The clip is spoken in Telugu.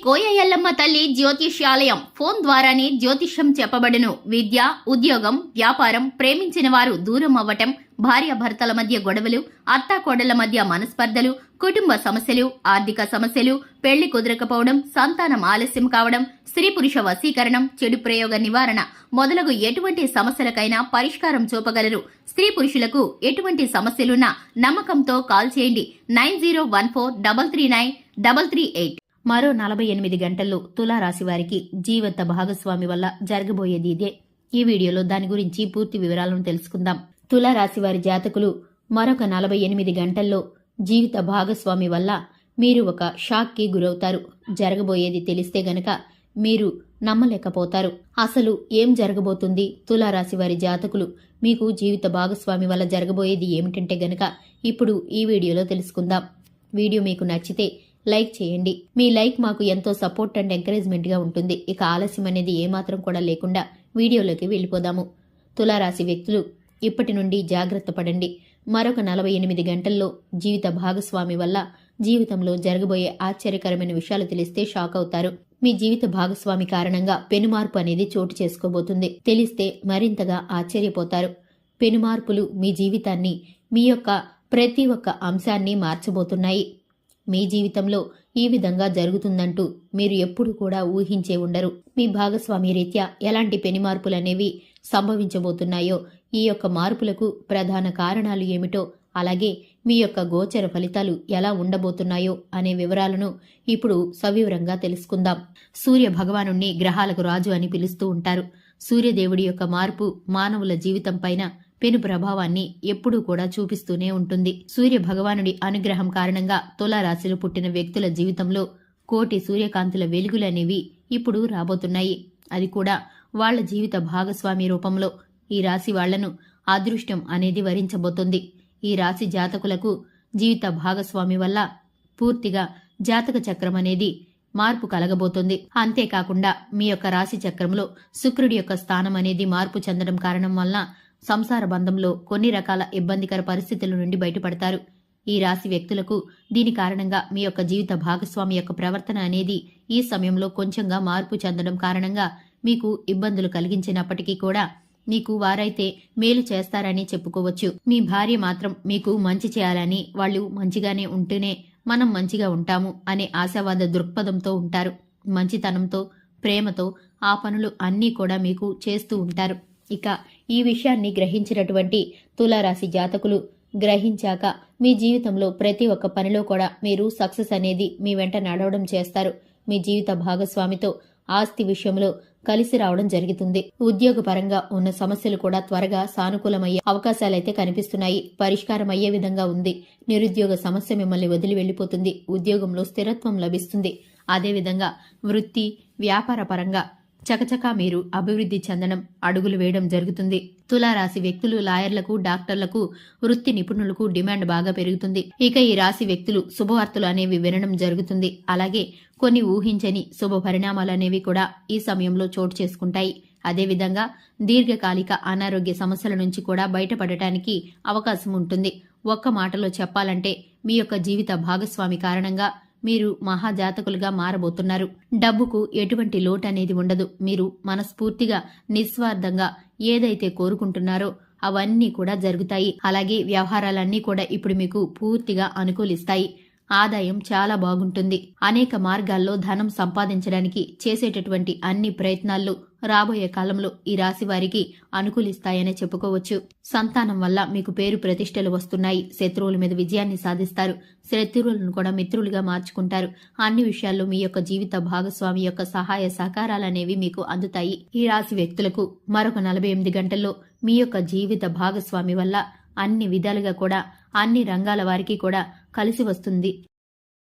కోయ ఎల్లమ్మ తల్లి జ్యోతిష్యాలయం ఫోన్ ద్వారానే జ్యోతిష్యం చెప్పబడును. విద్య, ఉద్యోగం, వ్యాపారం, ప్రేమించిన వారు దూరం అవ్వటం, భార్యాభర్తల మధ్య గొడవలు, అత్తాకోడళ్ల మధ్య మనస్పర్ధలు, కుటుంబ సమస్యలు, ఆర్థిక సమస్యలు, పెళ్లి కుదరకపోవడం, సంతానం ఆలస్యం కావడం, స్త్రీ పురుష వశీకరణం, చెడు ప్రయోగ నివారణ మొదలగు ఎటువంటి సమస్యలకైనా పరిష్కారం చూపగలరు. స్త్రీ పురుషులకు ఎటువంటి సమస్యలున్నా నమ్మకంతో కాల్ చేయండి. 9014339338. మరో 48 గంటల్లో తులారాశి వారికి జీవిత భాగస్వామి వల్ల జరగబోయేది ఇదే. ఈ వీడియోలో దాని గురించి పూర్తి వివరాలను తెలుసుకుందాం. తులారాశి వారి జాతకులు మరొక 48 గంటల్లో జీవిత భాగస్వామి వల్ల మీరు ఒక షాక్ కి గురవుతారు. జరగబోయేది తెలిస్తే గనక మీరు నమ్మలేకపోతారు. అసలు ఏం జరగబోతుంది? తులారాశి వారి జాతకులు మీకు జీవిత భాగస్వామి వల్ల జరగబోయేది ఏమిటంటే గనక ఇప్పుడు ఈ వీడియోలో తెలుసుకుందాం. వీడియో మీకు నచ్చితే లైక్ చేయండి. మీ లైక్ మాకు ఎంతో సపోర్ట్ అండ్ ఎంకరేజ్మెంట్ గా ఉంటుంది. ఇక ఆలస్యం అనేది ఏమాత్రం కూడా లేకుండా వీడియోలోకి వెళ్ళిపోదాము. తులారాశి వ్యక్తులు ఇప్పటి నుండి జాగ్రత్త పడండి. మరొక 48 గంటల్లో జీవిత భాగస్వామి వల్ల జీవితంలో జరగబోయే ఆశ్చర్యకరమైన విషయాలు తెలిస్తే షాక్ అవుతారు. మీ జీవిత భాగస్వామి కారణంగా పెనుమార్పు అనేది చోటు చేసుకోబోతుంది. తెలిస్తే మరింతగా ఆశ్చర్యపోతారు. పెనుమార్పులు మీ జీవితాన్ని, మీ యొక్క ప్రతి ఒక్క అంశాన్ని మార్చబోతున్నాయి. మీ జీవితంలో ఈ విధంగా జరుగుతుందంటూ మీరు ఎప్పుడు కూడా ఊహించే ఉండరు. మీ భాగస్వామి రీత్యా ఎలాంటి పెనుమార్పులనేవి సంభవించబోతున్నాయో, ఈ యొక్క మార్పులకు ప్రధాన కారణాలు ఏమిటో, అలాగే మీ యొక్క గోచర ఫలితాలు ఎలా ఉండబోతున్నాయో అనే వివరాలను ఇప్పుడు సవివరంగా తెలుసుకుందాం. సూర్య భగవానుణ్ణి గ్రహాలకు రాజు అని పిలుస్తూ ఉంటారు. సూర్యదేవుడి యొక్క మార్పు మానవుల జీవితం పైన పెను ప్రభావాన్ని ఎప్పుడూ కూడా చూపిస్తూనే ఉంటుంది. సూర్య భగవానుడి అనుగ్రహం కారణంగా తులారాశిలో పుట్టిన వ్యక్తుల జీవితంలో కోటి సూర్యకాంతుల వెలుగులనేవి ఇప్పుడు రాబోతున్నాయి. అది కూడా వాళ్ల జీవిత భాగస్వామి రూపంలో. ఈ రాశి వాళ్లను అదృష్టం అనేది వరించబోతుంది. ఈ రాశి జాతకులకు జీవిత భాగస్వామి వల్ల పూర్తిగా జాతక చక్రం అనేది మార్పు కలగబోతుంది. అంతేకాకుండా మీ యొక్క రాశి చక్రంలో శుక్రుడి యొక్క స్థానం అనేది మార్పు చెందడం కారణం వల్ల సంసార బంధంలో కొన్ని రకాల ఇబ్బందికర పరిస్థితుల నుండి బయటపడతారు. ఈ రాశి వ్యక్తులకు దీని కారణంగా మీ యొక్క జీవిత భాగస్వామి యొక్క ప్రవర్తన అనేది ఈ సమయంలో కొంచెంగా మార్పు చెందడం కారణంగా మీకు ఇబ్బందులు కలిగించినప్పటికీ కూడా మీకు వారైతే మేలు చేస్తారని చెప్పుకోవచ్చు. మీ భార్య మాత్రం మీకు మంచి చేయాలని, వాళ్ళు మంచిగానే ఉంటేనే మనం మంచిగా ఉంటాము అనే ఆశావాద దృక్పథంతో ఉంటారు. మంచితనంతో, ప్రేమతో ఆ పనులు అన్నీ కూడా మీకు చేస్తూ ఉంటారు. ఇక ఈ విషయాన్ని గ్రహించినటువంటి తులారాశి జాతకులు గ్రహించాక మీ జీవితంలో ప్రతి ఒక్క పనిలో కూడా మీరు సక్సెస్ అనేది మీ వెంట నడవడం చేస్తారు. మీ జీవిత భాగస్వామితో ఆస్తి విషయంలో కలిసి రావడం జరుగుతుంది. ఉద్యోగపరంగా ఉన్న సమస్యలు కూడా త్వరగా సానుకూలమయ్యే అవకాశాలైతే కనిపిస్తున్నాయి. పరిష్కారం అయ్యే విధంగా ఉంది. నిరుద్యోగ సమస్య మిమ్మల్ని వదిలి వెళ్లిపోతుంది. ఉద్యోగంలో స్థిరత్వం లభిస్తుంది. అదేవిధంగా వృత్తి, వ్యాపార పరంగా చకచకా మీరు అభివృద్ధి చెందడం, అడుగులు వేయడం జరుగుతుంది. తులారాశి వ్యక్తులు లాయర్లకు, డాక్టర్లకు, వృత్తి నిపుణులకు డిమాండ్ బాగా పెరుగుతుంది. ఇక ఈ రాశి వ్యక్తులు శుభవార్తలు అనేవి వినడం జరుగుతుంది. అలాగే కొన్ని ఊహించని శుభ పరిణామాలు అనేవి కూడా ఈ సమయంలో చోటు చేసుకుంటాయి. అదేవిధంగా దీర్ఘకాలిక అనారోగ్య సమస్యల నుంచి కూడా బయటపడటానికి అవకాశం ఉంటుంది. ఒక్క మాటలో చెప్పాలంటే మీ యొక్క జీవిత భాగస్వామి కారణంగా మీరు మహాజాతకులుగా మారబోతున్నారు. డబ్బుకు ఎటువంటి లోటు అనేది ఉండదు. మీరు మనస్ఫూర్తిగా, నిస్వార్థంగా ఏదైతే కోరుకుంటున్నారో అవన్నీ కూడా జరుగుతాయి. అలాగే వ్యవహారాలన్నీ కూడా ఇప్పుడు మీకు పూర్తిగా అనుకూలిస్తాయి. ఆదాయం చాలా బాగుంటుంది. అనేక మార్గాల్లో ధనం సంపాదించడానికి చేసేటటువంటి అన్ని ప్రయత్నాల్లో రాబోయే కాలంలో ఈ రాశి వారికి అనుకూలిస్తాయనే చెప్పుకోవచ్చు. సంతానం వల్ల మీకు పేరు ప్రతిష్టలు వస్తున్నాయి. శత్రువుల మీద విజయాన్ని సాధిస్తారు. శత్రువులను కూడా మిత్రులుగా మార్చుకుంటారు. అన్ని విషయాల్లో మీ యొక్క జీవిత భాగస్వామి యొక్క సహాయ సహకారాలనేవి మీకు అందుతాయి. ఈ రాశి వ్యక్తులకు మరొక 48 గంటల్లో మీ యొక్క జీవిత భాగస్వామి వల్ల అన్ని విధాలుగా కూడా, అన్ని రంగాల వారికి కూడా కలిసి వస్తుంది.